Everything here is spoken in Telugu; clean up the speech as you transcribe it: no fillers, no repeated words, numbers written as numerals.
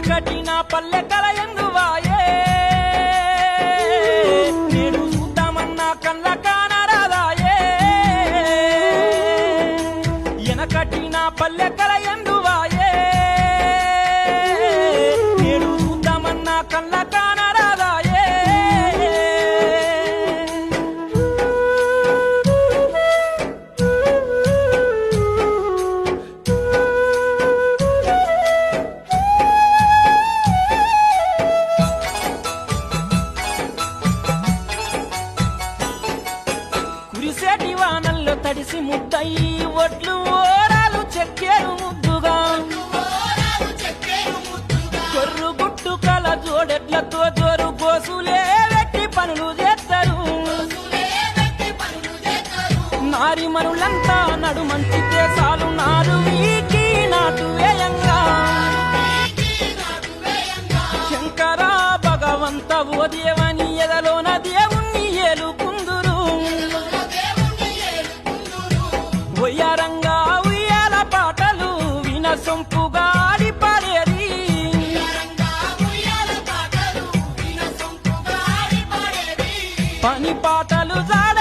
ఎనకటిన పల్లె కలయందువాయే నేను చూద్దామన్నా కళ్ళ కానరాదాయే ఎనకటిన పల్లె కలయందువాయే నేను చూద్దామన్నా కళ్ళ కానరాదాయే కురిసేటి వానల్లో తడిసి ముద్దయి ఒడ్లు ఓరాలు చెక్కేరు ముద్దుగా కొర్రు గుట్టు కల జోడెడ్లతో జోరు గోసులే వెట్టి పనులు చేస్తారు నారి మనులంతా నడుమంచితే చాలు నారు వీకి నాటు వేయంగా శంకర భగవంత ఓ దేవని ఎదలోన దేవుణ్ణి ఏలుకుందురు ఒయ్యారంగా ఉయ్యాల పాటలు విన సొంపుగా ఆడిపాడేరి పని పాటలు జాడ